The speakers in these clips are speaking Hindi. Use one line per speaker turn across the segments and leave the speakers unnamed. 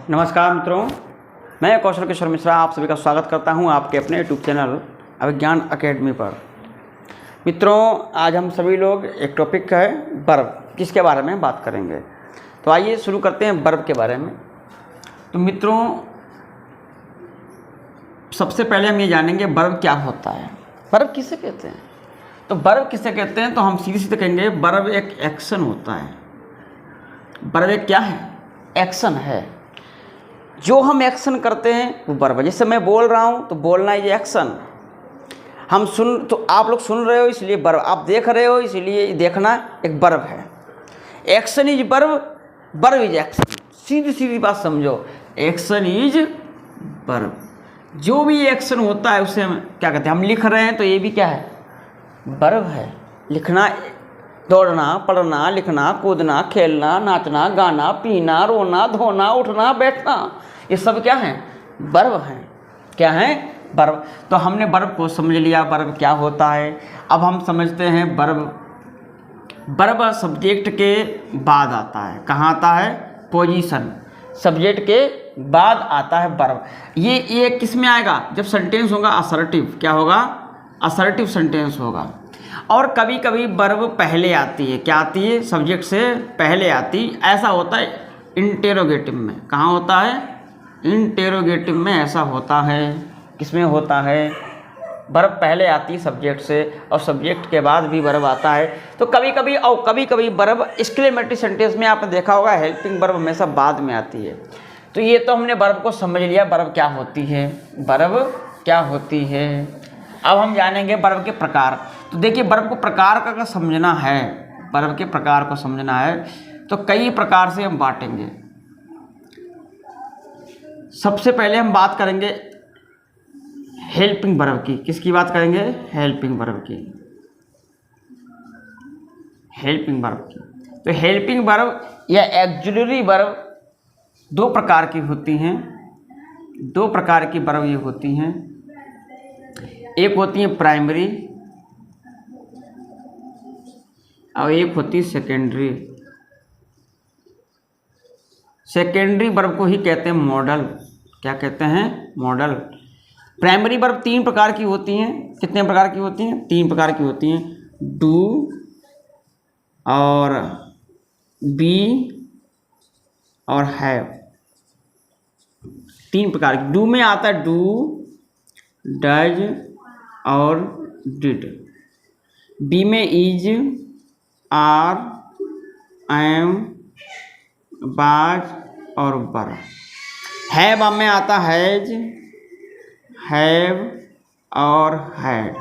नमस्कार मित्रों, मैं कौशल किशोर मिश्रा आप सभी का स्वागत करता हूं आपके अपने यूट्यूब चैनल अभिज्ञान अकेडमी पर। मित्रों, आज हम सभी लोग एक टॉपिक है वर्ब, जिसके बारे में बात करेंगे। तो आइए शुरू करते हैं वर्ब के बारे में। तो मित्रों, सबसे पहले हम ये जानेंगे वर्ब क्या होता है, वर्ब किसे कहते हैं। तो वर्ब किसे कहते हैं, तो हम सीधे सीधे कहेंगे वर्ब एक एक्शन होता है। वर्ब एक क्या है? एक्शन है। जो हम एक्शन करते हैं वो वर्ब है। जैसे मैं बोल रहा हूँ तो बोलना ये एक्शन, हम सुन तो आप लोग सुन रहे हो इसलिए वर्ब, आप देख रहे हो इसलिए देखना एक वर्ब है। Action is verb, verb is action. सीधी सीधी बात समझो, एक्शन इज वर्ब। जो भी एक्शन होता है उसे हम क्या कहते हैं? हम लिख रहे हैं तो ये भी क्या है? वर्ब है। लिखना, दौड़ना, पढ़ना, लिखना, कूदना, खेलना, नाचना, गाना, पीना, रोना, धोना, उठना, बैठना, ये सब क्या है? वर्ब हैं। क्या है? वर्ब। तो हमने वर्ब को समझ लिया, वर्ब क्या होता है। अब हम समझते हैं वर्ब। वर्ब सब्जेक्ट के बाद आता है। कहाँ आता है? पोजीशन, सब्जेक्ट के बाद आता है वर्ब। ये किस में आएगा? जब सेंटेंस होगा असर्टिव। क्या होगा? असर्टिव सेंटेंस होगा। और कभी कभी वर्ब पहले आती है। क्या आती है? सब्जेक्ट से पहले आती। ऐसा होता है इंटेरोगेटिव में। कहाँ होता है? इंटेरोगेटिव में ऐसा होता है। किसमें होता है? वर्ब पहले आती है सब्जेक्ट से, और सब्जेक्ट के बाद भी वर्ब आता है। तो कभी कभी वर्ब एक्सक्लेमेटरी सेंटेंस में आपने देखा होगा हेल्पिंग वर्ब हमेशा बाद में आती है। तो ये तो हमने वर्ब को समझ लिया, वर्ब क्या होती है, वर्ब क्या होती है। अब हम जानेंगे वर्ब के प्रकार। तो देखिए, वर्ब को प्रकार का अगर समझना है, वर्ब के प्रकार को समझना है तो कई प्रकार से हम बांटेंगे। सबसे पहले हम बात करेंगे हेल्पिंग वर्ब की। किसकी बात करेंगे? हेल्पिंग वर्ब की। हेल्पिंग वर्ब की। तो हेल्पिंग वर्ब या एक्जुलरी वर्ब दो प्रकार की होती हैं। दो प्रकार की वर्ब ये होती हैं। एक होती है प्राइमरी और एक होती है सेकेंडरी। सेकेंडरी वर्ब को ही कहते हैं मॉडल। क्या कहते हैं? मॉडल। प्राइमरी वर्ब तीन प्रकार की होती हैं। कितने प्रकार की होती हैं? तीन प्रकार की होती हैं। डू और बी और हैव। तीन प्रकार की। डू में आता है डू, डज और डिड। बी में इज, आर, एम, बाज और वर। हैव में आता हैज, हैव और हैड।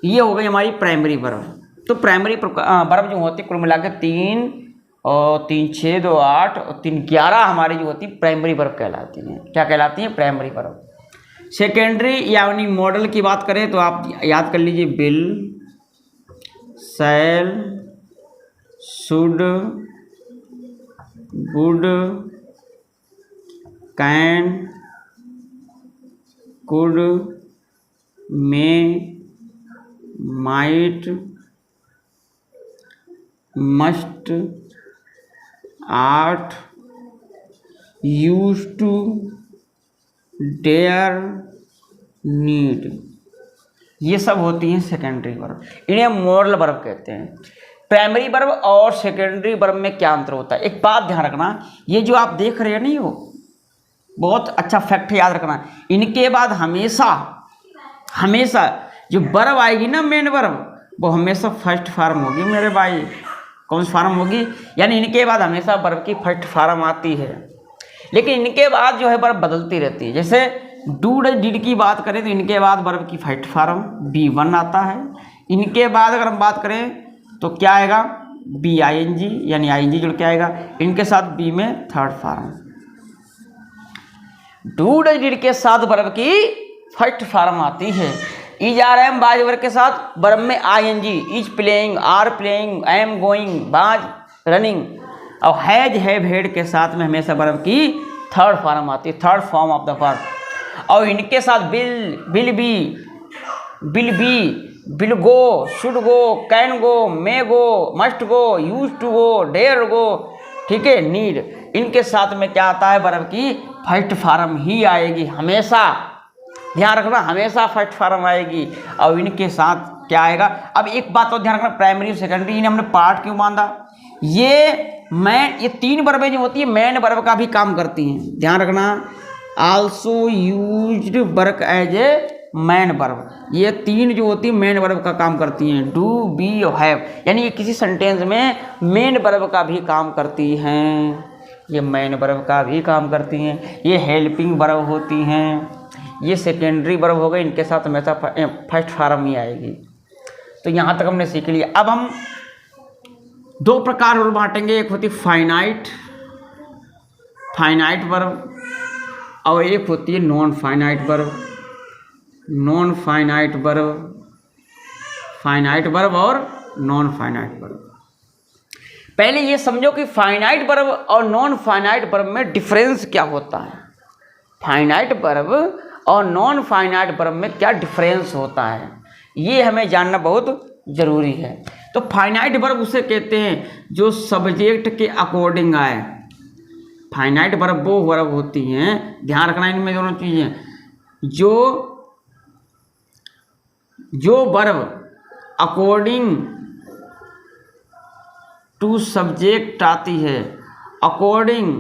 ये हो गई हमारी प्राइमरी वर्ब। तो प्राइमरी वर्ब जो होती है कुल मिला के 3 और 3 6 2 8 और 3 11 हमारी जो होती है प्राइमरी वर्ब कहलाती हैं। क्या कहलाती हैं? Primary verb. सेकेंडरी यानी मॉडल की बात करें तो आप याद कर लीजिए will, shall, should, would, can, could, may, might, must, ought, used to, dare, need. ये सब होती हैं सेकेंडरी वर्ब। इन्हें मॉडल वर्ब कहते हैं। प्राइमरी वर्ब और सेकेंडरी वर्ब में क्या अंतर होता है? एक बात ध्यान रखना, ये जो आप देख रहे हैं नहीं, हो बहुत अच्छा फैक्ट याद रखना। इनके बाद हमेशा जो वर्ब आएगी ना, मेन वर्ब, वो हमेशा फर्स्ट फॉर्म होगी मेरे भाई। कौन सी फॉर्म होगी? यानी इनके बाद हमेशा वर्ब की फर्स्ट फॉर्म आती है। लेकिन इनके बाद जो है वर्ब बदलती रहती है। जैसे डू डिड की बात करें तो इनके बाद वर्ब की फर्स्ट फॉर्म B1 आता है। इनके बाद अगर हम बात करें तो क्या आएगा? BING, यानी ING जुड़ के आएगा। इनके साथ बी में थर्ड फॉर्म। डू डिड के साथ वर्ब की फर्स्ट फॉर्म आती है। Is are am was verb के साथ वर्ब में ING, is playing, are playing, am going, was running. और हैज, हैव, हेड के साथ में हमेशा वर्ब की थर्ड फॉर्म आती है, third form of the verb. और इनके साथ will be, will go, should go, can go, may go, must go, use to go, dare go, ठीक है, नीड। इनके साथ में क्या आता है? वर्ब की फर्स्ट फॉर्म ही आएगी हमेशा, ध्यान रखना, हमेशा फर्स्ट फॉर्म आएगी। और इनके साथ क्या आएगा, अब एक बात तो ध्यान रखना, प्राइमरी और सेकेंडरी इन्हें हमने पार्ट क्यों बांधा, ये तीन वर्बें जो होती है मेन वर्ब का भी काम करती हैं, ध्यान रखना। Also used verb as a main verb, ये तीन जो होती है मेन वर्ब का काम करती हैं, डू, बी और हैव, यानी ये किसी सेंटेंस में मेन वर्ब का भी काम करती हैं, ये मेन वर्ब का भी काम करती हैं। ये हेल्पिंग वर्ब होती हैं, ये सेकेंडरी वर्ब हो गई, इनके साथ हमेशा फर्स्ट फॉर्म ही आएगी। तो यहाँ तक हमने सीख लिया। अब हम दो प्रकार और बांटेंगे, एक होती फाइनाइट वर्ब और एक होती है non finite verb. Non finite verb, finite verb और नॉन फाइनाइट वर्ब। पहले ये समझो कि फाइनाइट वर्ब और नॉन फाइनाइट वर्ब में डिफरेंस क्या होता है, फाइनाइट वर्ब और नॉन फाइनाइट वर्ब में क्या डिफरेंस होता है, ये हमें जानना बहुत ज़रूरी है। तो फाइनाइट वर्ब उसे कहते हैं जो सब्जेक्ट के अकॉर्डिंग आए। फाइनाइट वर्ब वो वर्ब होती हैं, ध्यान रखना इनमें दोनों चीज़ें, जो वर्ब अकॉर्डिंग टू सब्जेक्ट आती है, अकॉर्डिंग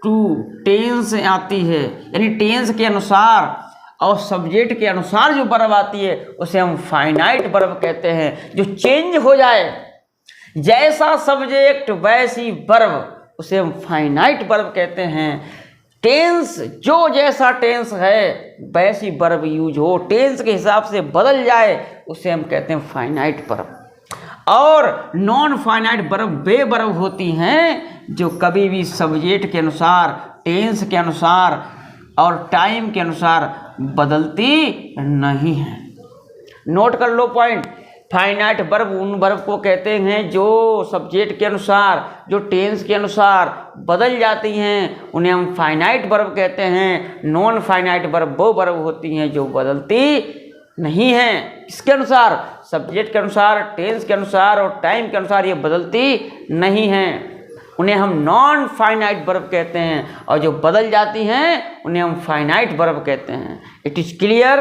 टू टेंस आती है, यानी टेंस के अनुसार और सब्जेक्ट के अनुसार जो वर्ब आती है उसे हम फाइनाइट वर्ब कहते हैं। जो चेंज हो जाए, जैसा सब्जेक्ट वैसी वर्ब, उसे हम फाइनाइट वर्ब कहते हैं। टेंस, जो जैसा टेंस है वैसी वर्ब यूज हो, टेंस के हिसाब से बदल जाए, उसे हम कहते हैं फाइनाइट वर्ब। और नॉन फाइनाइट वर्ब वे वर्ब होती हैं जो कभी भी सब्जेक्ट के अनुसार, टेंस के अनुसार और टाइम के अनुसार बदलती नहीं है। नोट कर लो पॉइंट, फाइनाइट वर्ब उन वर्ब को कहते हैं जो सब्जेक्ट के अनुसार, जो टेंस के अनुसार बदल जाती हैं, उन्हें हम फाइनाइट वर्ब कहते हैं। नॉन फाइनाइट वर्ब वो वर्ब होती हैं जो बदलती नहीं हैं, किसके अनुसार, सब्जेक्ट के अनुसार, टेंस के अनुसार और टाइम के अनुसार, ये बदलती नहीं हैं, उन्हें हम नॉन फाइनाइट वर्ब कहते हैं। और जो बदल जाती हैं उन्हें हम फाइनाइट वर्ब कहते हैं। It is clear.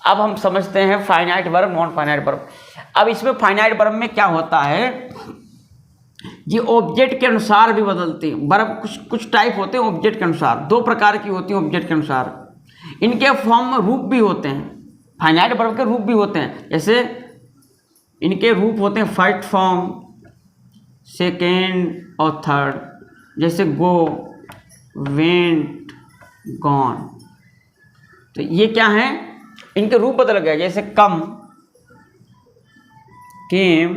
अब हम समझते हैं finite verb, non finite verb. अब इसमें फाइनाइट वर्ब में क्या होता है, ये ऑब्जेक्ट के अनुसार भी बदलती हैं वर्ब। कुछ टाइप होते हैं ऑब्जेक्ट के अनुसार, दो प्रकार की होती हैं ऑब्जेक्ट के अनुसार। इनके फॉर्म रूप भी होते हैं, फाइनाइट वर्ब के रूप भी होते हैं। जैसे इनके रूप होते हैं फर्स्ट फॉर्म, सेकेंड और थर्ड। जैसे गो, वेंट, गॉन, तो ये क्या है, इनके रूप बदल गए। जैसे कम, केम,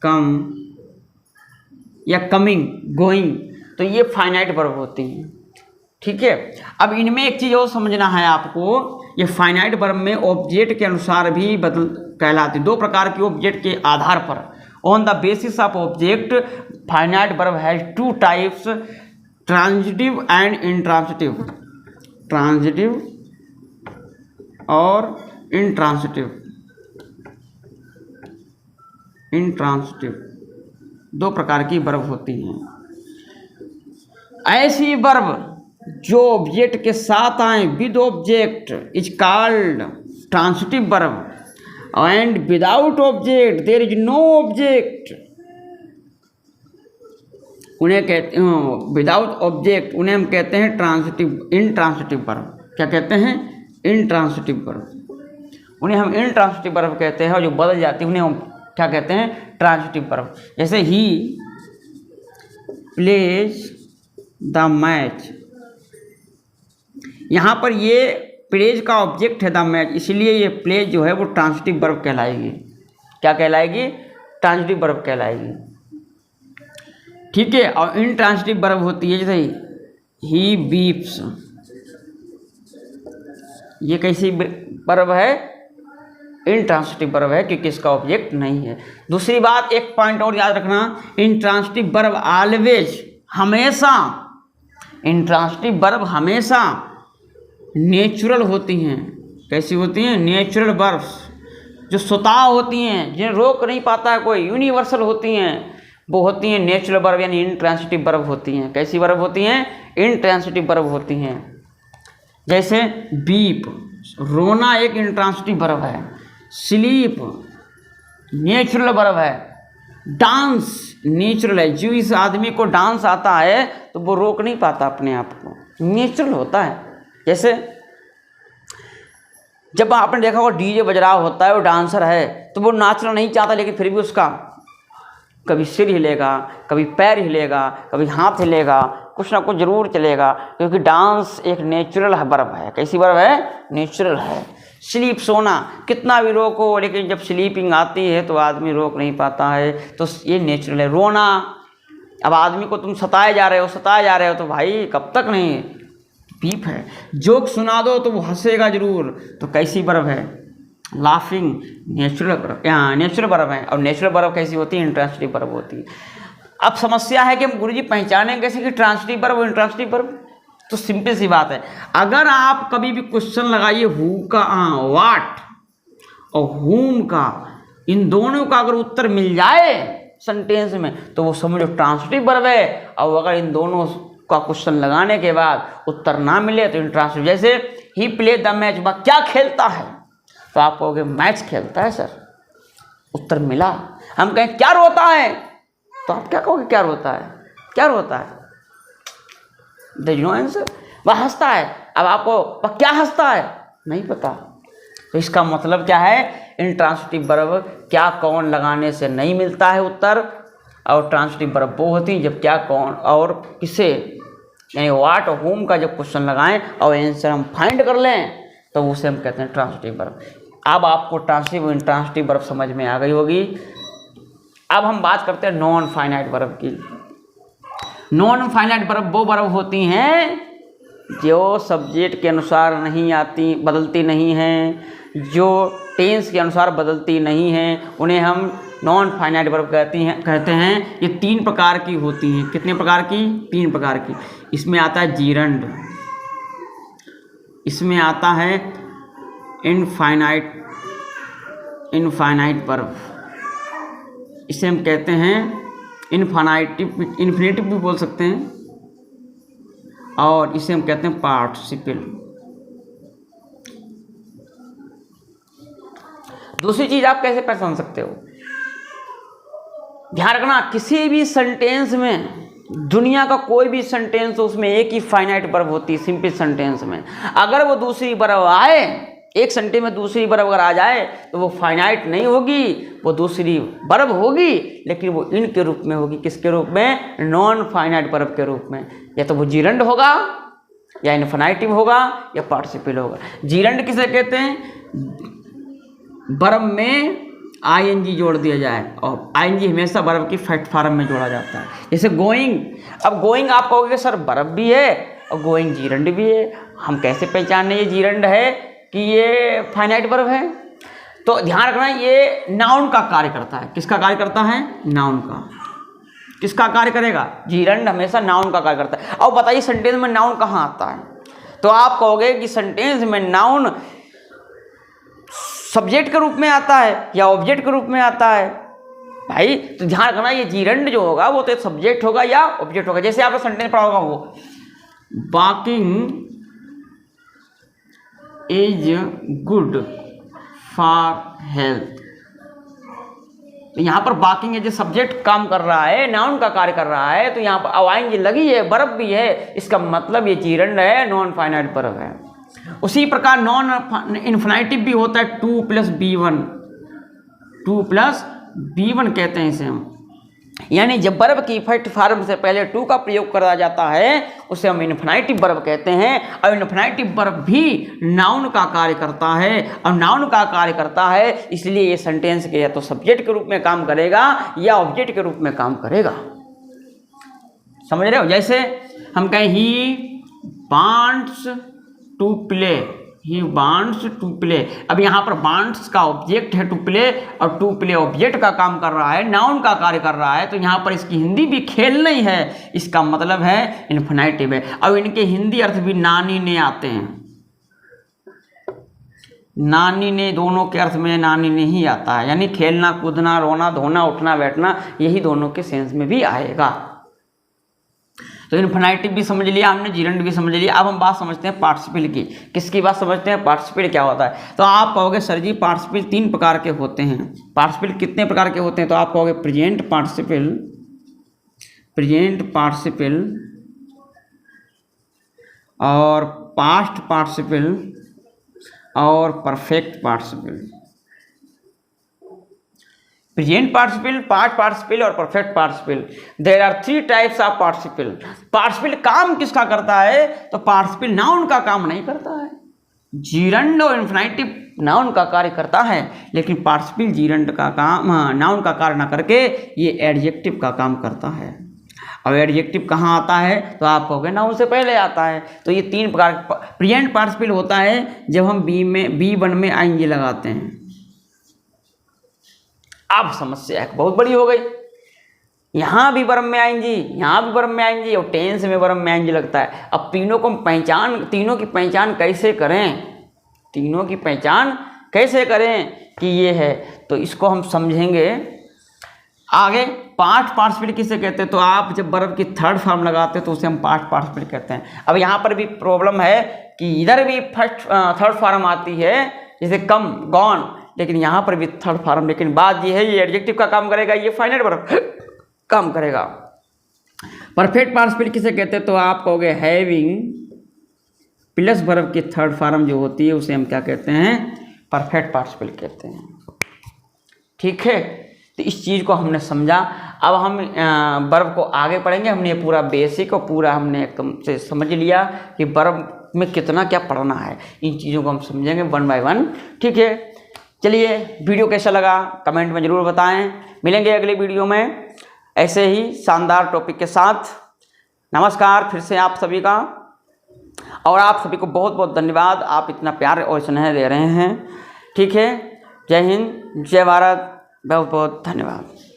कम, या कमिंग, गोइंग, तो ये फाइनाइट वर्ब होती हैं। ठीक है। अब इनमें एक चीज़ और समझना है आपको, ये फाइनाइट वर्ब में ऑब्जेक्ट के अनुसार भी बदल कहलाती, दो प्रकार की ऑब्जेक्ट के आधार पर। On the basis of object finite verb has two types, transitive and intransitive. Transitive और इंट्रांजिटिव, दो प्रकार की वर्ब होती हैं। ऐसी वर्ब जो ऑब्जेक्ट के साथ आए, with object is called transitive verb, and without object there is no object, उन्हें कहते हैं विदाउट ऑब्जेक्ट, उन्हें हम कहते हैं ट्रांजिटिव, इंट्रांजिटिव वर्ब। क्या कहते हैं, इंट्रांजिटिव वर्ब। उन्हें हम इंट्रांजिटिव वर्ब कहते हैं, और जो बदल जाती है उन्हें हम क्या कहते हैं, ट्रांजिटिव वर्ब। जैसे ही प्लेज द मैच, यहाँ पर ये प्लेज का ऑब्जेक्ट है द मैच, इसलिए ये प्लेज जो है वो ट्रांजिटिव वर्ब कहलाएगी। क्या कहलाएगी, ट्रांजिटिव वर्ब कहलाएगी। ठीक है। और इंट्रांजिटिव वर्ब होती है जैसे ही बीप्स, ये कैसी वर्ब है, इंट्रांजिटिव वर्ब है क्योंकि इसका ऑब्जेक्ट नहीं है। दूसरी बात, एक पॉइंट और याद रखना, इंट्रांजिटिव वर्ब ऑलवेज, हमेशा, इंट्रांजिटिव वर्ब हमेशा नेचुरल होती हैं। कैसी होती हैं, नेचुरल वर्ब्स, जो स्वतः होती हैं, जिन्हें रोक नहीं पाता है कोई, यूनिवर्सल होती हैं। वो होती हैं नेचुरल वर्ब यानी इंट्रांसिटिव वर्ब होती हैं। कैसी वर्ब होती हैं? इंट्रांसिटिव वर्ब होती हैं। जैसे बीप, रोना एक इंट्रांसिटिव वर्ब है। स्लीप नेचुरल वर्ब है। डांस नेचुरल है। जो इस आदमी को डांस आता है तो वो रोक नहीं पाता अपने आप को, नेचुरल होता है। जैसे जब आपने देखा होगा डीजे बज रहा होता है, वो डांसर है तो वो नाचना नहीं चाहता, लेकिन फिर भी उसका कभी सिर हिलेगा, कभी पैर हिलेगा, कभी हाथ हिलेगा, कुछ ना कुछ जरूर चलेगा, क्योंकि डांस एक नेचुरल वर्ब है। कैसी वर्ब है? नेचुरल है। स्लीप सोना, कितना भी रोको लेकिन जब स्लीपिंग आती है तो आदमी रोक नहीं पाता है, तो ये नेचुरल है। रोना, अब आदमी को तुम सताए जा रहे हो तो भाई कब तक नहीं, बीप है। जोक सुना दो तो वो हंसेगा जरूर, तो कैसी वर्ब है? लाफिंग नेचुरल वर्ब, यहाँ नेचुरल वर्ब है। और नेचुरल वर्ब कैसी होती है? इंट्रांसिटिव वर्ब होती है। अब समस्या है कि हम गुरुजी पहचानें कैसे कि ट्रांसिटिव वर्ब और इंट्रांसिटिव वर्ब? तो सिंपल सी बात है, अगर आप कभी भी क्वेश्चन लगाइए हु का वाट और हुम का, इन दोनों का अगर उत्तर मिल जाए सेंटेंस में तो वो समझो ट्रांसिटिव वर्ब है। और अगर इन दोनों का क्वेश्चन लगाने के बाद उत्तर ना मिले तो इंट्रांसिटिव। जैसे ही प्ले द मैच, वह क्या खेलता है? तो आप कहोगे मैच खेलता है सर, उत्तर मिला। हम कहें क्या रोता है, तो आप क्या कहोगे? क्या रोता है? क्या रोता है? There is no answer. वह हंसता है, अब आपको वह क्या हंसता है नहीं पता, तो इसका मतलब क्या है? इंट्रांसिटिव वर्ब क्या कौन लगाने से नहीं मिलता है उत्तर, और ट्रांसिटिव वर्ब वो होती है जब क्या कौन और किसे, यानी व्हाट और होम का जब क्वेश्चन लगाएं और आंसर हम फाइंड कर लें तो उसे हम कहते हैं ट्रांसिटिव वर्ब। अब आपको ट्रांसिटिव और इंट्रांसिटिव वर्ब समझ में आ गई होगी। अब हम बात करते हैं नॉन फाइनाइट वर्ब की। नॉन फाइनाइट वर्ब वो वर्ब होती हैं जो सब्जेक्ट के अनुसार नहीं आती, बदलती नहीं हैं, जो टेंस के अनुसार बदलती नहीं हैं, उन्हें हम नॉन फाइनाइट वर्ब कहते हैं। ये 3 प्रकार की होती हैं। कितने प्रकार की? 3 प्रकार की। इसमें आता है जीरंड, इसमें आता है इनफाइनाइट वर्ब, इसे हम कहते हैं इन्फिनेटिव भी बोल सकते हैं, और इसे हम कहते हैं पार्टिसिपल। दूसरी चीज आप कैसे पहचान सकते हो? ध्यान रखना, किसी भी सेंटेंस में, दुनिया का कोई भी सेंटेंस हो, उसमें एक ही फाइनाइट वर्ब होती है। सिंपल सेंटेंस में अगर वो दूसरी वर्ब आए, एक सेंटेंस में दूसरी वर्ब अगर आ जाए तो वो फाइनाइट नहीं होगी, वो दूसरी वर्ब होगी, लेकिन वो इन के रूप में होगी। किसके रूप में? नॉन फाइनाइट वर्ब के रूप में। या तो वो जीरंड होगा, या इन्फिनेटिव होगा, या पार्टिसिपल होगा। जीरंड किसे कहते हैं? वर्ब में आईएनजी जोड़ दिया जाए, और आईएनजी हमेशा वर्ब की फैक्ट फॉर्म में जोड़ा जाता है। जैसे गोइंग, अब गोइंग आप कहोगे सर वर्ब भी है और गोइंग जीरंड भी है, हम कैसे पहचाने ये जीरंड है कि ये फाइनाइट वर्ब है? तो ध्यान रखना, ये नाउन का कार्य करता है। किसका कार्य करता है? नाउन का। किसका कार्य करेगा? जीरंड हमेशा नाउन का कार्य करता है। अब बताइए सेंटेंस में नाउन कहाँ आता है? तो आप कहोगे कि सेंटेंस में नाउन सब्जेक्ट के रूप में आता है या ऑब्जेक्ट के रूप में आता है। भाई तो ध्यान रखना, ये जीरंड जो होगा वो तो सब्जेक्ट होगा या ऑब्जेक्ट होगा। जैसे आपने सेंटेंस पढ़ा होगा वो walking is good for health, तो यहाँ पर वॉकिंग एज ए सब्जेक्ट काम कर रहा है, नाउन का कार्य कर रहा है, तो यहाँ पर आवाएंगे लगी है, वर्ब भी है, इसका मतलब ये जीरंड है, नॉन फाइनाइट वर्ब है। उसी प्रकार नॉन इन्फिनेटिव भी होता है 2 + B1, 2 + B1 कहते हैं इसे हम। यानी जब वर्ब की फर्स्ट फॉर्म से पहले टू का प्रयोग करा जाता है उसे हम इन्फिनेटिव वर्ब कहते हैं। और इन्फिनेटिव वर्ब भी नाउन का कार्य करता है, और नाउन का कार्य करता है इसलिए ये सेंटेंस के या तो सब्जेक्ट के रूप में काम करेगा या ऑब्जेक्ट के रूप में काम करेगा। समझ रहे हो? जैसे हम कहें he wants to play, he wants to play. अब यहाँ पर वांट्स का ऑब्जेक्ट है टू प्ले, और टू प्ले ऑब्जेक्ट का काम कर रहा है, नाउन का कार्य कर रहा है, तो यहाँ पर इसकी हिंदी भी खेल नहीं है, इसका मतलब है इन्फिनेटिव है। अब इनके हिंदी अर्थ भी नानी ने आते हैं। नानी ने, दोनों के अर्थ में नानी ने ही आता है, यानी खेलना कूदना, रोना धोना, उठना बैठना, यही दोनों के सेंस में भी आएगा। तो इन्फिनेटिव भी समझ लिया हमने, जीरंड भी समझ लिया। अब हम बात समझते हैं पार्टिसिपल की। किसकी बात समझते हैं? पार्टिसिपल क्या होता है। तो आप कहोगे सर जी पार्टिसिपल 3 प्रकार के होते हैं। पार्टिसिपल कितने प्रकार के होते हैं? तो आप कहोगे प्रेजेंट पार्टिसिपल और पास्ट पार्टिसिपल और perfect participle. Present participle, past participle और perfect participle. There are 3 types of participle. Participle काम किसका करता है? तो पार्टिसिपल नाउन का काम नहीं करता है। जीरंड और इन्फिनेटिव नाउन का कार्य करता है, लेकिन पार्टिसिपल जीरंड का काम, नाउन का कार्य ना करके ये एडजेक्टिव का काम करता है। अब एडजेक्टिव कहाँ आता है? तो आप कहोगे नाउन से पहले आता है। तो ये 3 प्रकार। प्रेजेंट पार्टिसिपल होता है जब हम B1 में आईएनजी लगाते हैं। अब समस्या एक बहुत बड़ी हो गई, यहाँ भी वर्ब में आएंगी, यहाँ भी वर्ब में आएंगी और टेंस में वर्ब में आएंगी लगता है। अब तीनों की पहचान कैसे करें? तीनों की पहचान कैसे करें कि ये है? तो इसको हम समझेंगे आगे। पास्ट पार्टिसिपल किसे कहते हैं? तो आप जब वर्ब की 3rd फॉर्म लगाते हैं तो उसे हम पास्ट पार्टिसिपल कहते हैं। अब यहाँ पर भी प्रॉब्लम है कि इधर भी 3rd फॉर्म आती है, जैसे कम, गॉन, लेकिन यहाँ पर भी 3rd फॉर्म। लेकिन बात ये है ये एडजेक्टिव का काम करेगा, ये फाइनाइट वर्ब काम करेगा। परफेक्ट पार्टिसिपल किसे कहते हैं? तो आप कहोगे हैविंग प्लस वर्ब की 3rd फॉर्म जो होती है उसे हम क्या कहते हैं? परफेक्ट पार्टिसिपल कहते हैं। ठीक है, तो इस चीज़ को हमने समझा। अब हम वर्ब को आगे पढ़ेंगे। हमने ये पूरा बेसिक और पूरा हमने एकदम से समझ लिया कि वर्ब में कितना क्या पढ़ना है। इन चीज़ों को हम समझेंगे 1 by 1। ठीक है, चलिए वीडियो कैसा लगा कमेंट में ज़रूर बताएं। मिलेंगे अगले वीडियो में ऐसे ही शानदार टॉपिक के साथ। नमस्कार फिर से आप सभी का, और आप सभी को बहुत बहुत धन्यवाद, आप इतना प्यार और स्नेह दे रहे हैं। ठीक है, जय हिंद, जय भारत, बहुत बहुत धन्यवाद।